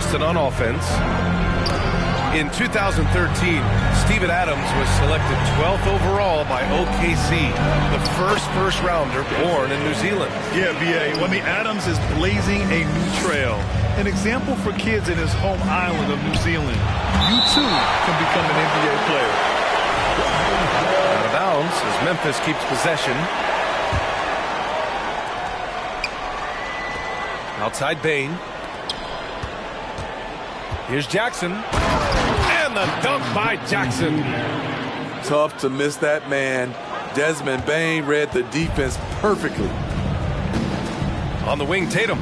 Boston on offense. In 2013, Steven Adams was selected 12th overall by OKC, the first rounder born in New Zealand. Yeah, B.A. Well, Adams is blazing a new trail. An example for kids in his home island of New Zealand. You, too, can become an NBA player. Out of bounds as Memphis keeps possession. Outside Bane. Here's Jackson. And the dunk by Jackson. Tough to miss that man. Desmond Bane read the defense perfectly. On the wing, Tatum.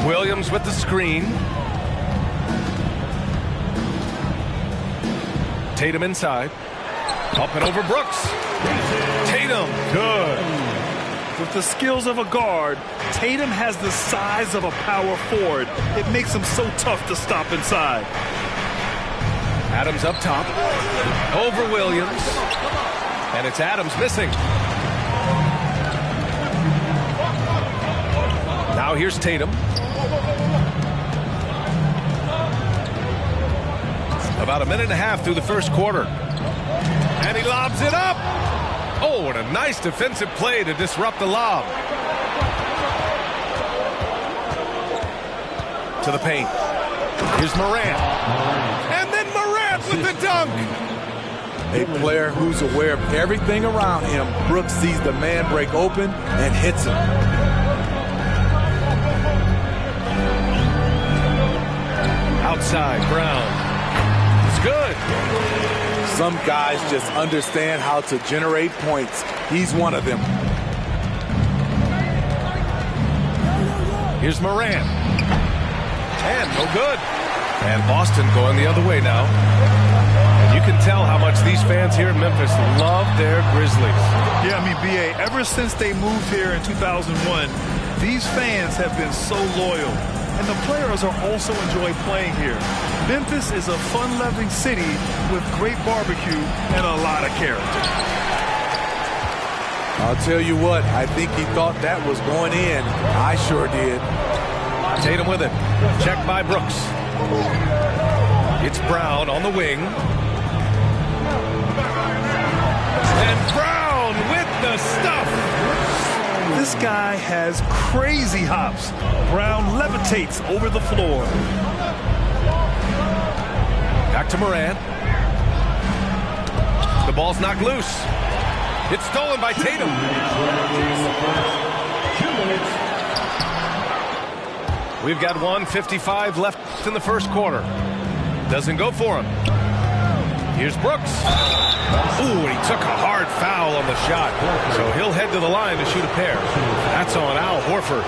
Williams with the screen. Tatum inside. Up and over Brooks. Tatum, good. With the skills of a guard, Tatum has the size of a power forward. It makes him so tough to stop inside. Adams up top. Over Williams. And it's Adams missing. Now here's Tatum. About a minute and a half through the first quarter. And he lobs it up. Oh, and a nice defensive play to disrupt the lob. To the paint. Here's Morant. And then Morant with the dunk. A player who's aware of everything around him. Brooks sees the man break open and hits him. Outside, Brown. It's good. Some guys just understand how to generate points. He's one of them. Here's Morant. And no good. And Boston going the other way now. And you can tell how much these fans here in Memphis love their Grizzlies. Yeah, B.A., ever since they moved here in 2001, these fans have been so loyal. And the players are also enjoying playing here. Memphis is a fun-loving city with great barbecue and a lot of character. I'll tell you what, I think he thought that was going in. I sure did. Tatum with it. Checked by Brooks. It's Brown on the wing. And Brown with the stuff. This guy has crazy hops. Brown levitates over the floor. Back to Morant. The ball's knocked loose. It's stolen by Tatum. We've got 1:55 left in the first quarter. Doesn't go for him. Here's Brooks. Ooh, and he took a hard foul on the shot. So he'll head to the line to shoot a pair. That's on Al Horford.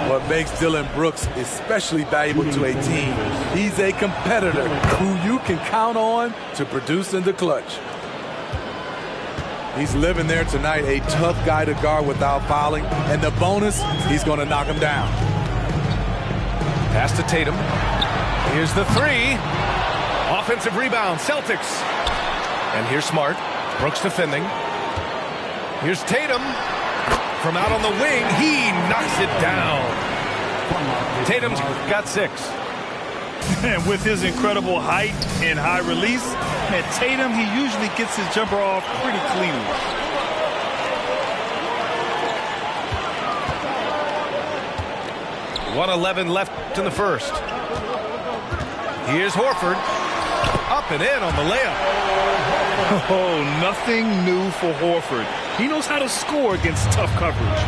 What makes Dillon Brooks especially valuable to a team, he's a competitor who you can count on to produce in the clutch. He's living there tonight, a tough guy to guard without fouling. And the bonus, he's going to knock him down. Pass to Tatum. Here's the three. Offensive rebound, Celtics. And here's Smart. Brooks defending. Here's Tatum. From out on the wing, he knocks it down. Tatum's got 6. And with his incredible height and high release, man, Tatum, he usually gets his jumper off pretty cleanly. .111 left in the first. Here's Horford. Up and in on the layup. Oh, nothing new for Horford. He knows how to score against tough coverage.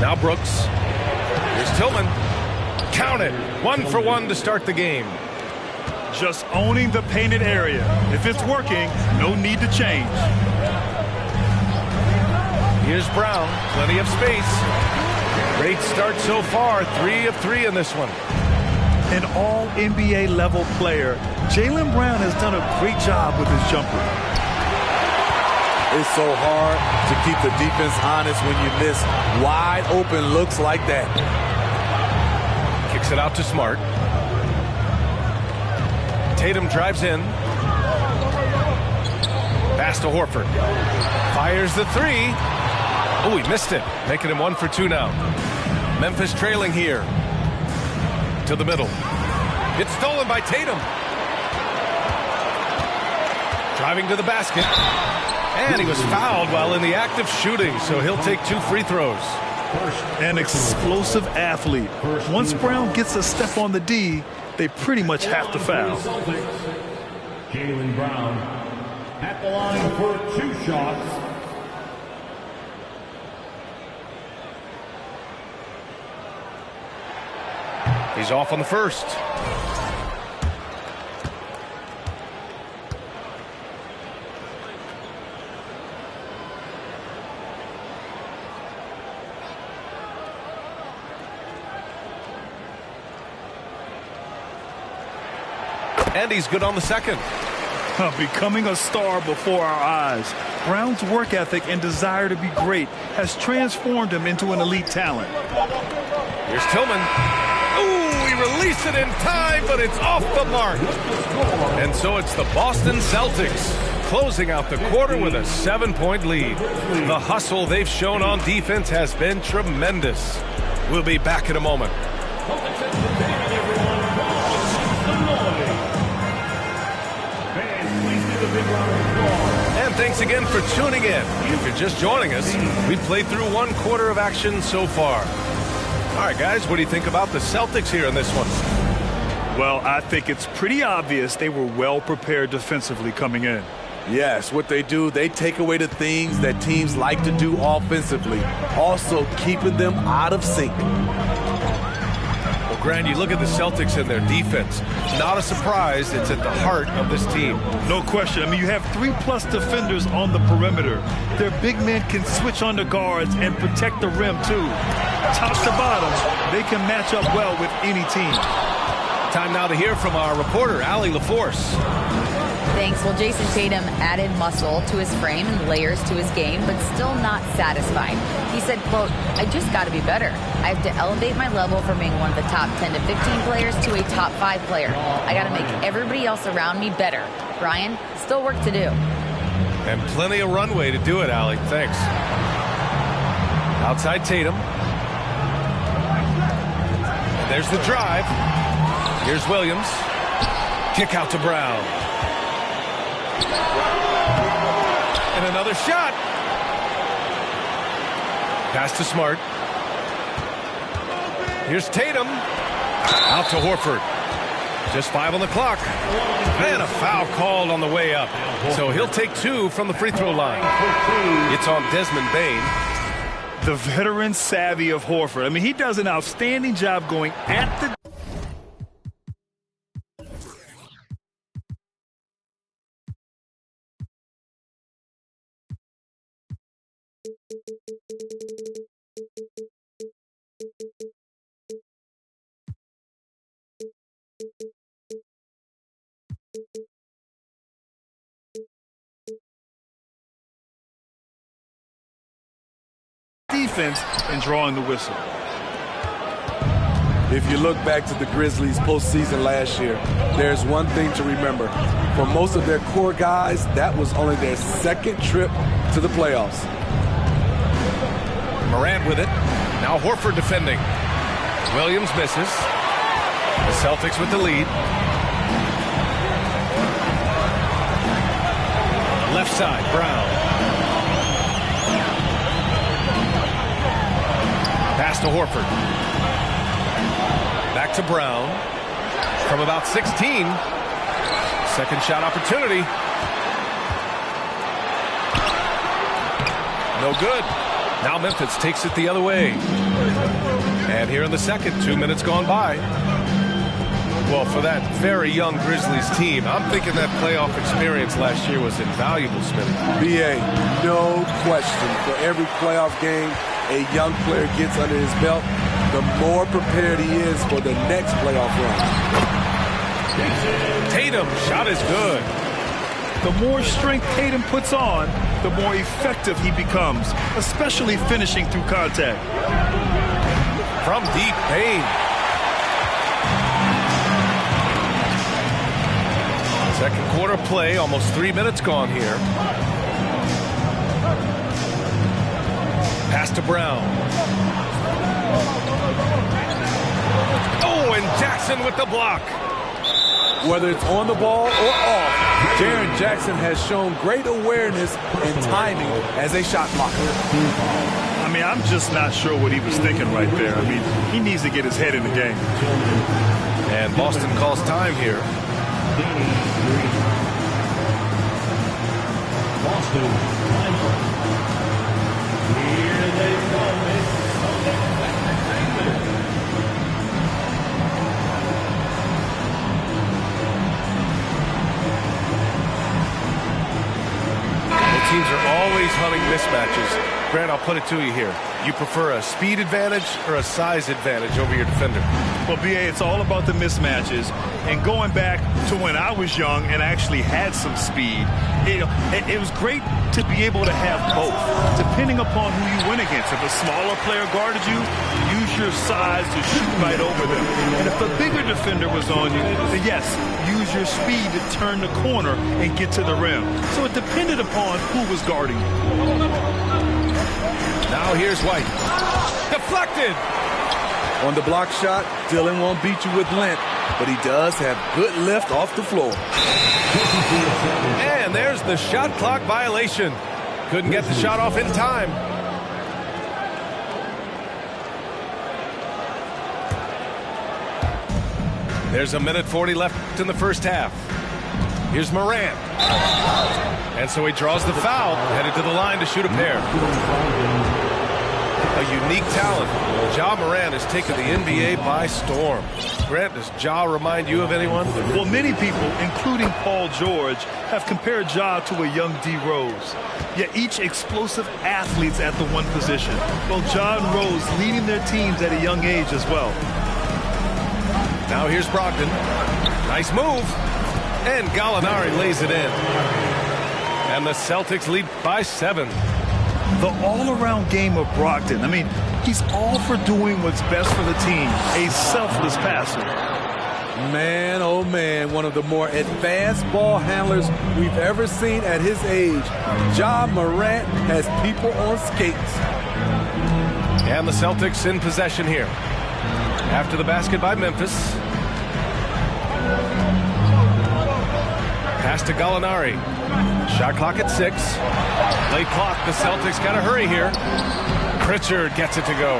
Now Brooks. Here's Tillman. Count it. 1 for 1 to start the game. Just owning the painted area. If it's working, no need to change. Here's Brown. Plenty of space. Great start so far. 3 of 3 in this one. An all-NBA level player, Jaylen Brown has done a great job with his jumper. It's so hard to keep the defense honest when you miss wide open looks like that. Kicks it out to Smart. Tatum drives in. Pass to Horford. Fires the three. Oh, he missed it. Making him 1 for 2 now. Memphis trailing here. To the middle. It's stolen by Tatum. Driving to the basket. And he was fouled while in the act of shooting, so he'll take 2 free throws. An explosive athlete. Once Brown gets a step on the D, they pretty much have to foul. Jaylen Brown at the line for 2 shots. He's off on the first. And he's good on the second. Becoming a star before our eyes. Brown's work ethic and desire to be great has transformed him into an elite talent. Here's Tillman. Ooh, he released it in time, but it's off the mark. And so it's the Boston Celtics closing out the quarter with a 7-point lead. The hustle they've shown on defense has been tremendous. We'll be back in a moment. And thanks again for tuning in. If you're just joining us, we played through 1 quarter of action so far. All right, guys, what do you think about the Celtics here in this one? Well, I think it's pretty obvious they were well prepared defensively coming in. Yes, what they do, they take away the things that teams like to do offensively, also keeping them out of sync. Well, Grant, you look at the Celtics and their defense. Not a surprise, it's at the heart of this team. No question. I mean, you have 3+ defenders on the perimeter. Their big men can switch on the guards and protect the rim, too. Top to bottom, they can match up well with any team. Time now to hear from our reporter, Allie LaForce. Thanks. Well, Jason Tatum added muscle to his frame and layers to his game, but still not satisfied. He said, quote, "I just got to be better. I have to elevate my level from being one of the top 10 to 15 players to a top 5 player. I got to make everybody else around me better. Brian, still work to do." And plenty of runway to do it, Allie. Thanks. Outside Tatum. And there's the drive. Here's Williams. Kick out to Brown. And another shot. Pass to Smart. Here's Tatum. Out to Horford. Just 5 on the clock. And a foul called on the way up. So he'll take 2 from the free throw line. It's on Desmond Bane. The veteran savvy of Horford. I mean, he does an outstanding job going at the defense and drawing the whistle. If you look back to the Grizzlies postseason last year, there's one thing to remember. For most of their core guys, that was only their 2nd trip to the playoffs. Morant with it. Now Horford defending. Williams misses. The Celtics with the lead. Left side, Brown. Pass to Horford. Back to Brown. From about 16. Second shot opportunity. No good. Now Memphis takes it the other way. And here in the second, 2 minutes gone by. Well, for that very young Grizzlies team, I'm thinking that playoff experience last year was invaluable, Smitty. BA, no question. For every playoff game a young player gets under his belt, the more prepared he is for the next playoff run. Tatum, shot is good. The more strength Tatum puts on, the more effective he becomes, especially finishing through contact. From deep, Bane. Second quarter play, almost 3 minutes gone here. Pass to Brown. Oh, and Jackson with the block. Whether it's on the ball or off, Jaren Jackson has shown great awareness and timing as a shot blocker. I mean, I'm just not sure what he was thinking right there. I mean, he needs to get his head in the game. And Boston calls time here. Boston, here they come. Teams are always hunting mismatches. Grant, I'll put it to you here. You prefer a speed advantage or a size advantage over your defender? Well, B.A., it's all about the mismatches. And going back to when I was young and actually had some speed, it was great to be able to have both, depending upon who you went against. If a smaller player guarded you, use your size to shoot right over them. And if a bigger defender was on you, then yes, use your speed to turn the corner and get to the rim. So it depended upon who was guarding you. Now here's White. Deflected. On the block shot, Dillon won't beat you with length, but he does have good lift off the floor. And there's the shot clock violation. Couldn't get the shot off in time. There's 1:40 left in the first half. Here's Morant. And so he draws the foul, headed to the line to shoot a pair. A unique talent. Ja Morant has taken the NBA by storm. Grant, does Ja remind you of anyone? Well, many people, including Paul George, have compared Ja to a young D. Rose. Yet each explosive athletes at the one position. Both Ja and Rose leading their teams at a young age as well. Now here's Brogdon. Nice move. And Gallinari lays it in. And the Celtics lead by 7. The all-around game of Brogdon. I mean, he's all for doing what's best for the team. A selfless passer. Man, oh man, one of the more advanced ball handlers we've ever seen at his age. Ja Morant has people on skates. And the Celtics in possession here. After the basket by Memphis. Pass to Gallinari. Shot clock at 6. Late clock. The Celtics got to hurry here. Pritchard gets it to go.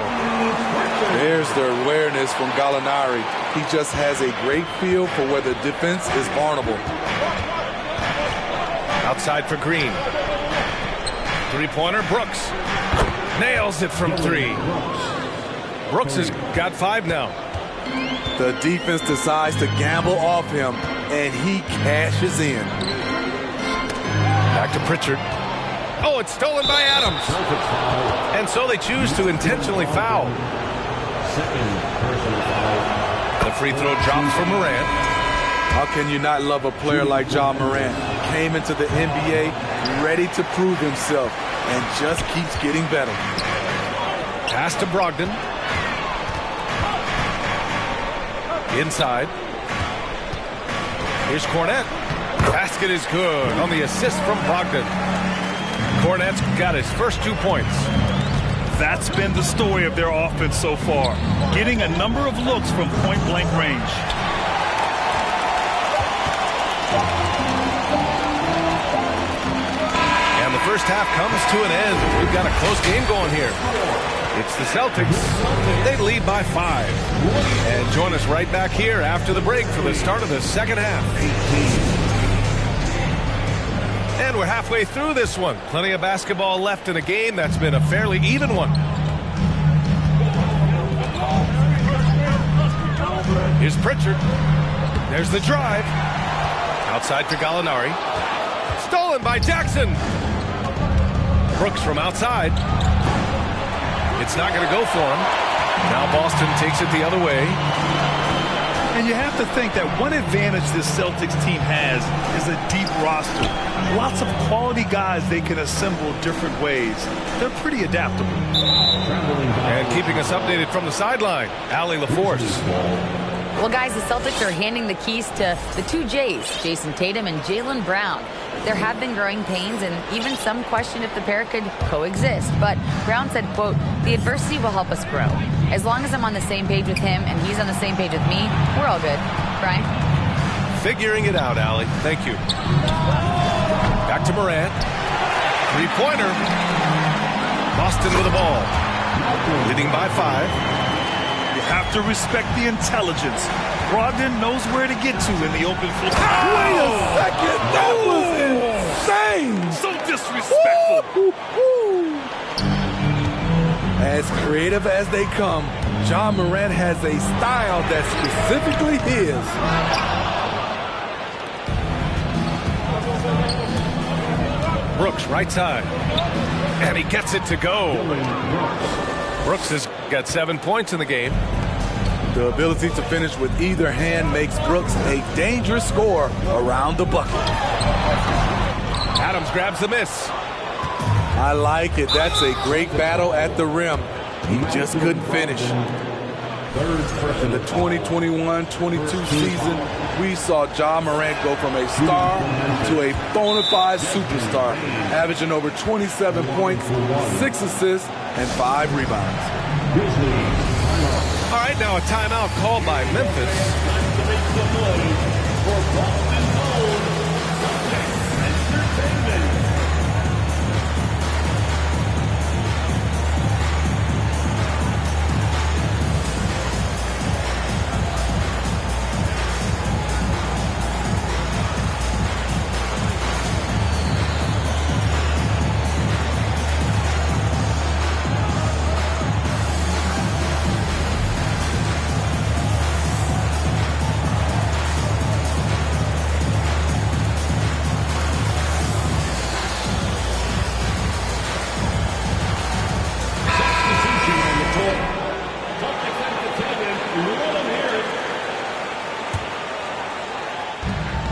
There's the awareness from Gallinari. He just has a great feel for where the defense is vulnerable. Outside for Green. Three-pointer, Brooks. Nails it from 3. Brooks has got 5 now. The defense decides to gamble off him, and he cashes in. Back to Pritchard. Oh, it's stolen by Adams. And so they choose to intentionally foul. The free throw drops for Morant. How can you not love a player like Ja Morant? Came into the NBA ready to prove himself and just keeps getting better. Pass to Brogdon. Inside. Here's Cornette. Basket is good on the assist from Brogdon. Cornette's got his first 2 points. That's been the story of their offense so far. Getting a number of looks from point-blank range. And the first half comes to an end. We've got a close game going here. It's the Celtics. They lead by 5. And join us right back here after the break for the start of the second half. And we're halfway through this one. Plenty of basketball left in a game that's been a fairly even one. Here's Pritchard. There's the drive. Outside for Gallinari. Stolen by Jackson. Brooks from outside. It's not going to go for him. Now Boston takes it the other way. And you have to think that one advantage this Celtics team has is a deep roster. Lots of quality guys they can assemble different ways. They're pretty adaptable. And keeping us updated from the sideline, Allie LaForce. Well, guys, the Celtics are handing the keys to the two J's, Jason Tatum and Jaylen Brown. There have been growing pains, and even some question if the pair could coexist. But Brown said, quote, "The adversity will help us grow. As long as I'm on the same page with him and he's on the same page with me, we're all good." Brian? Figuring it out, Allie. Thank you. Back to Morant. Three-pointer. Boston with the ball. Leading by 5. You have to respect the intelligence. Brogdon knows where to get to in the open floor. Wait a second. That was insane. So disrespectful. As creative as they come, Ja Morant has a style that's specifically his. Brooks, right side. And he gets it to go. Brooks has got 7 points in the game. The ability to finish with either hand makes Brooks a dangerous scorer around the bucket. Adams grabs the miss. I like it. That's a great battle at the rim. He just couldn't finish. In the 2021-22 season, we saw Ja Morant go from a star to a bona fide superstar, averaging over 27 points, 6 assists, and 5 rebounds. All right, now a timeout called by Memphis.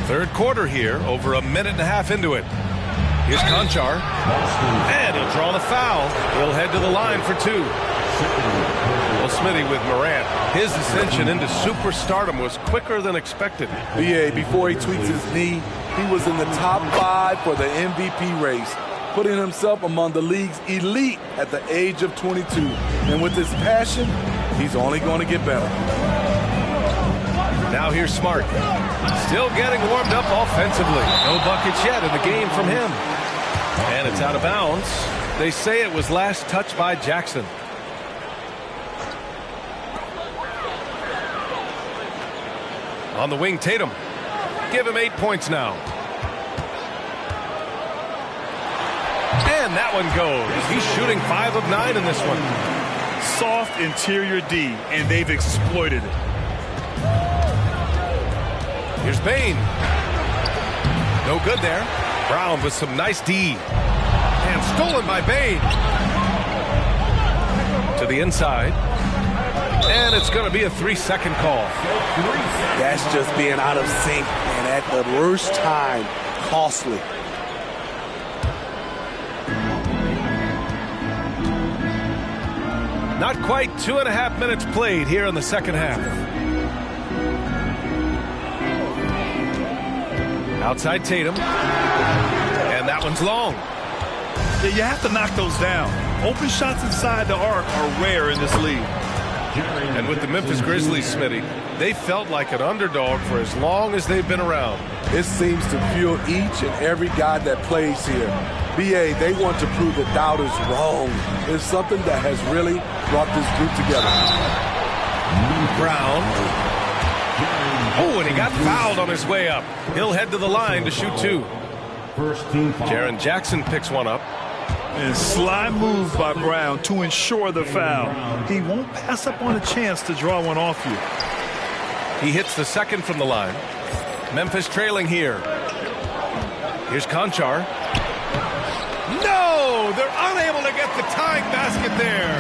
Third quarter here, over a minute and a half into it. Here's Conchar, and he'll draw the foul. He'll head to the line for 2. Well, Smitty with Morant. His ascension into superstardom was quicker than expected. BA, before he tweaks his knee, he was in the top 5 for the MVP race, putting himself among the league's elite at the age of 22. And with his passion, he's only going to get better. Now here's Smart. Still getting warmed up offensively. No buckets yet in the game from him. And it's out of bounds. They say it was last touched by Jackson. On the wing, Tatum. Give him 8 points now. And that one goes. He's shooting 5 of 9 in this one. Soft interior D, and they've exploited it. Here's Bane. No good there. Brown with some nice D. And stolen by Bane. To the inside. And it's going to be a 3-second call. That's just being out of sync, and at the worst time, costly. Not quite 2.5 minutes played here in the second half. Outside Tatum. And that one's long. Yeah, you have to knock those down. Open shots inside the arc are rare in this league. And with the Memphis Grizzlies, Smitty, they felt like an underdog for as long as they've been around. It seems to fuel each and every guy that plays here. BA, they want to prove the doubters wrong. It's something that has really brought this group together. Brown. Oh, and he got fouled on his way up. He'll head to the line to shoot 2. First team foul. Jaren Jackson picks one up. And sly move by Brown to ensure the foul. He won't pass up on a chance to draw one off you. He hits the second from the line. Memphis trailing here. Here's Conchar. No! They're unable to get the tying basket there.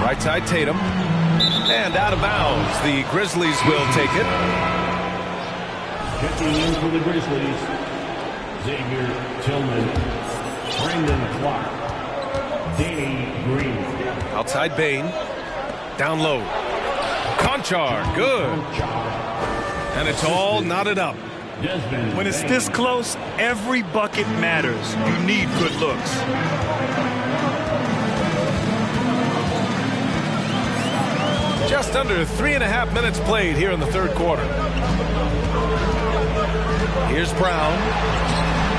Right side Tatum. And out of bounds. The Grizzlies will take it. Checking in for the Grizzlies, Xavier Tillman, Brandon Clark, Danny Green. Outside Bane. Down low. Konchar, good. And it's all knotted up. When it's this close, every bucket matters. You need good looks. Just under 3.5 minutes played here in the third quarter. Here's Brown.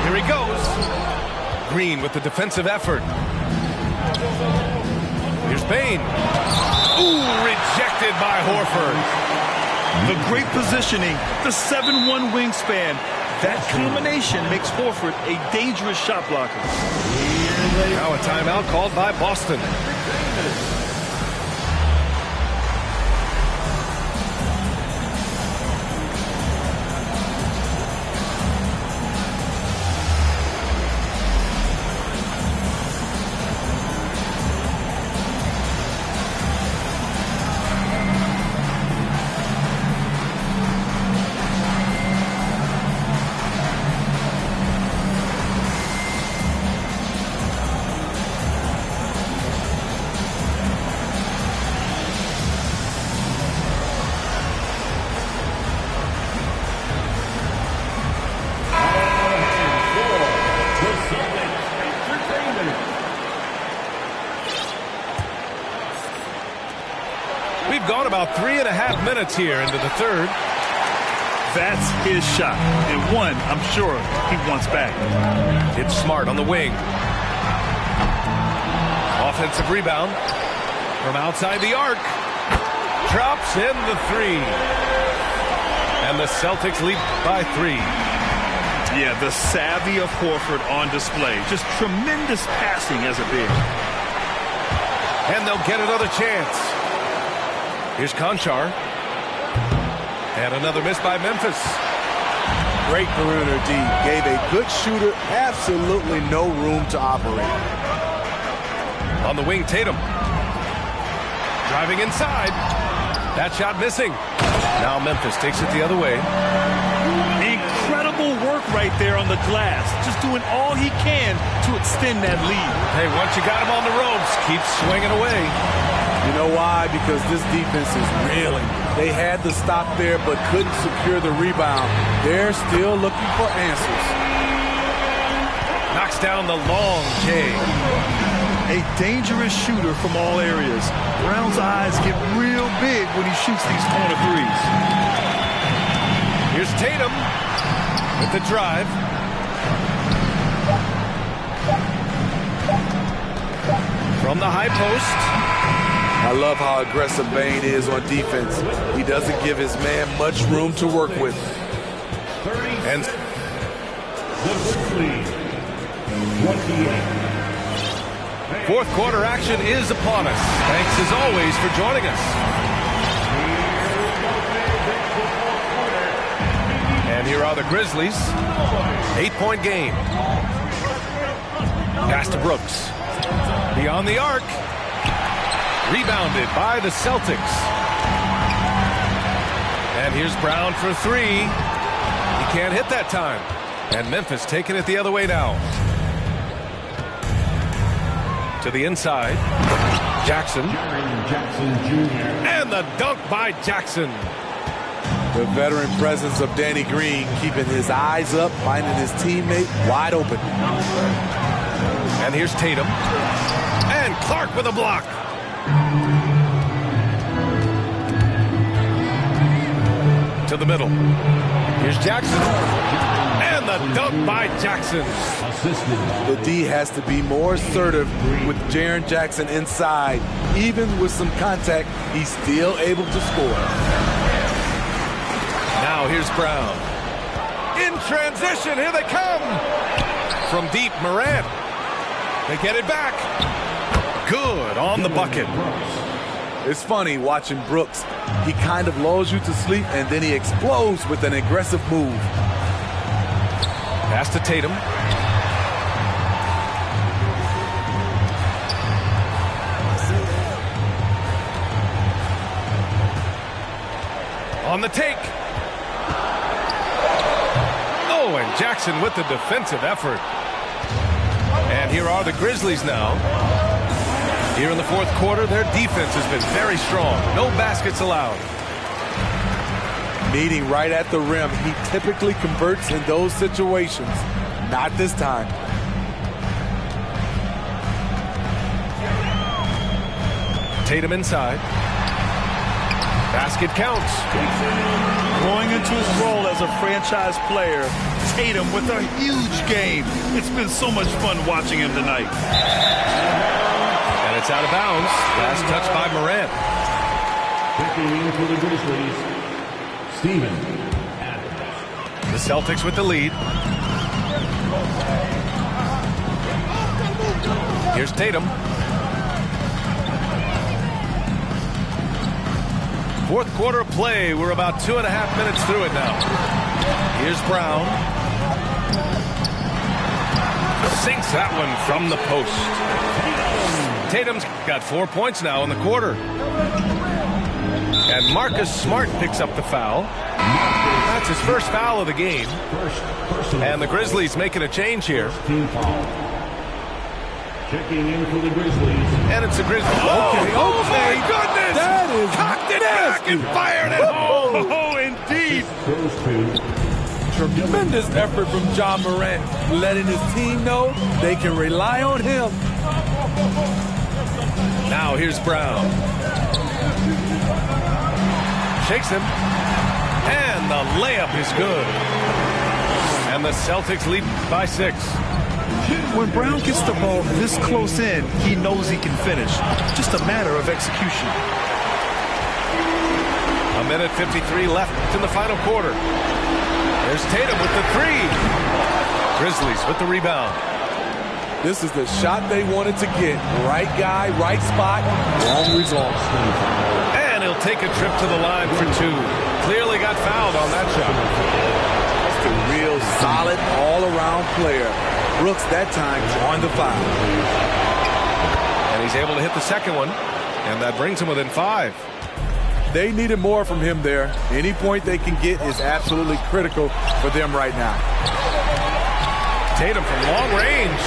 Here he goes. Green with the defensive effort. Here's Bane. Ooh, rejected by Horford. The great positioning, the 7'1" wingspan. That combination makes Horford a dangerous shot blocker. Now a timeout called by Boston. We've gone about 3.5 minutes here into the third. That's his shot, and one I'm sure he wants back. It's Smart on the wing. Offensive rebound from outside the arc. Drops in the three. And the Celtics lead by 3. Yeah, the savvy of Horford on display. Just tremendous passing as a big. And they'll get another chance. Here's Konchar. And another miss by Memphis. Great perimeter D. Gave a good shooter absolutely no room to operate. On the wing, Tatum. Driving inside. That shot missing. Now Memphis takes it the other way. Incredible work right there on the glass. Just doing all he can to extend that lead. Hey, once you got him on the ropes, keep swinging away. You know why? Because this defense is reeling. They had the stop there but couldn't secure the rebound. They're still looking for answers. Knocks down the long J. A dangerous shooter from all areas. Brown's eyes get real big when he shoots these corner threes. Here's Tatum with the drive. From the high post. I love how aggressive Bane is on defense. He doesn't give his man much room to work with. And fourth quarter action is upon us. Thanks as always for joining us. And here are the Grizzlies. 8-point game. Pass to Brooks. Beyond the arc. Rebounded by the Celtics. And here's Brown for 3. He can't hit that time. And Memphis taking it the other way now. To the inside. Jackson. And the dunk by Jackson. The veteran presence of Danny Green keeping his eyes up, finding his teammate wide open. And here's Tatum. And Clark with a block. To the middle. Here's Jackson. And the dunk by Jackson. The D has to be more assertive with Jaren Jackson inside. Even with some contact, he's still able to score. Now here's Brown. In transition, here they come. From deep, Morant. They get it back. Good on the bucket. It's funny watching Brooks. He kind of lulls you to sleep and then he explodes with an aggressive move. Pass to Tatum. On the take. Oh, and Jackson with the defensive effort. And here are the Grizzlies now. Here in the fourth quarter, their defense has been very strong. No baskets allowed. Meeting right at the rim. He typically converts in those situations. Not this time. Tatum inside. Basket counts. Growing into his role as a franchise player, Tatum with a huge game. It's been so much fun watching him tonight. And it's out of bounds. Last touch by Morant. Checking in for the Grizzlies, Steven Adams. The Celtics with the lead. Here's Tatum. Fourth quarter play. We're about 2.5 minutes through it now. Here's Brown. Sinks that one from the post. Tatum's got 4 points now in the quarter. And Marcus Smart picks up the foul. That's his first foul of the game. And the Grizzlies making a change here. Checking in for the Grizzlies. And it's the Grizzlies. Oh my goodness! That is cocked it back and fired it home. Oh, indeed. Those two. Tremendous effort from John Morant, letting his team know they can rely on him. Now here's Brown. Shakes him. And the layup is good. And the Celtics lead by 6. When Brown gets the ball this close in, he knows he can finish. Just a matter of execution. 1:53 left in the final quarter. There's Tatum with the 3. Grizzlies with the rebound. This is the shot they wanted to get. Right guy, right spot, wrong result. And he'll take a trip to the line for 2. Clearly got fouled on that shot. Just a real solid all-around player. Brooks that time drawing the foul. And he's able to hit the second one. And that brings him within 5. They needed more from him there. Any point they can get is absolutely critical for them right now. Tatum from long range.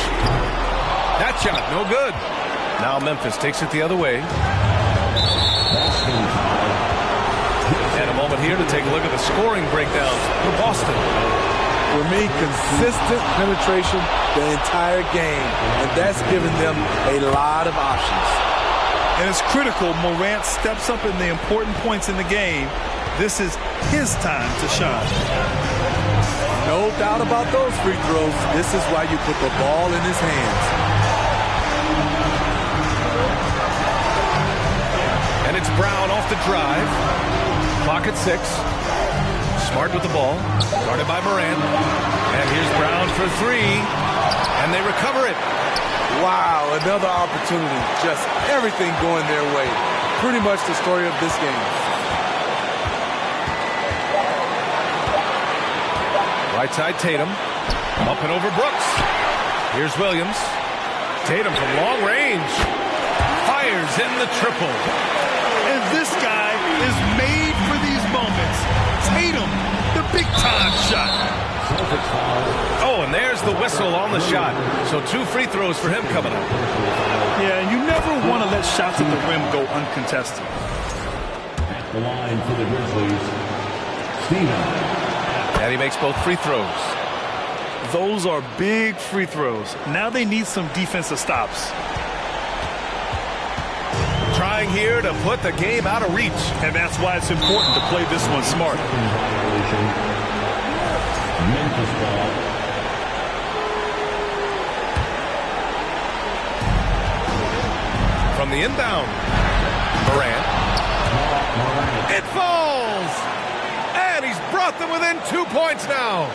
That shot, no good. Now Memphis takes it the other way. And a moment here to take a look at the scoring breakdown for Boston. For me, consistent penetration the entire game, and that's given them a lot of options. And it's critical Morant steps up in the important points in the game. This is his time to shine. No doubt about those free throws. This is why you put the ball in his hands. And it's Brown off the drive. Clock at 6. Smart with the ball. Guarded by Morant. And here's Brown for 3. And they recover it. Wow, another opportunity. Just everything going their way. Pretty much the story of this game. Right side Tatum. Up and over Brooks. Here's Williams. Tatum from long range. Fires in the triple. And this guy is made for these moments. Tatum, the big-time shot. Oh, and there's the whistle on the shot. So 2 free throws for him coming up. Yeah, you never want to let shots at the rim go uncontested. At the line for the Grizzlies, Steven. And he makes both free throws. Those are big free throws. Now they need some defensive stops. Trying here to put the game out of reach. And that's why it's important to play this one smart. Memphis ball. From the inbound. Morant. It falls! And he's brought them within 2 points now.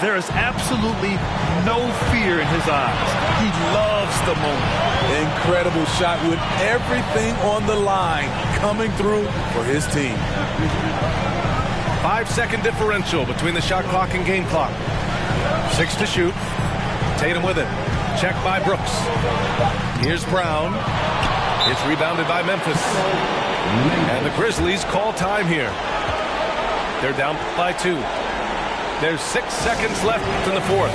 There is absolutely no fear in his eyes. He loves the moment. Incredible shot with everything on the line coming through for his team. 5-second differential between the shot clock and game clock. 6 to shoot. Tatum with it. Checked by Brooks. Here's Brown. It's rebounded by Memphis. And the Grizzlies call time here. They're down by 2. There's 6 seconds left in the fourth.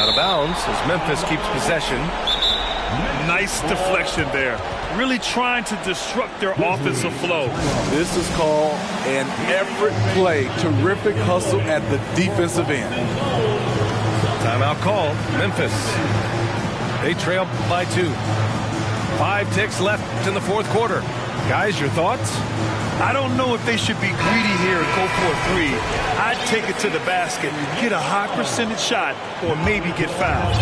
Out of bounds as Memphis keeps possession. Nice deflection there. Really trying to disrupt their offensive flow. This is called an effort play. Terrific hustle at the defensive end. Timeout call. Memphis. They trail by 2. 5 ticks left in the fourth quarter. Guys, your thoughts? I don't know if they should be greedy here and go for a 3. I'd take it to the basket, get a high percentage shot, or maybe get fouled.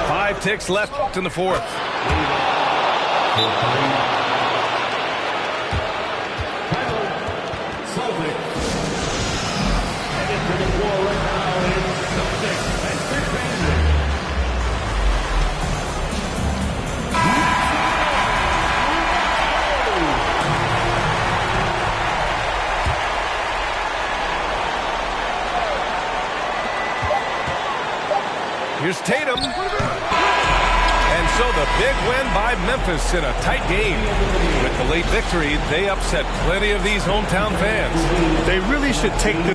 5 ticks left in the fourth. Here's Tatum. And so the big win by Memphis in a tight game. With the late victory, they upset plenty of these hometown fans. They really should take the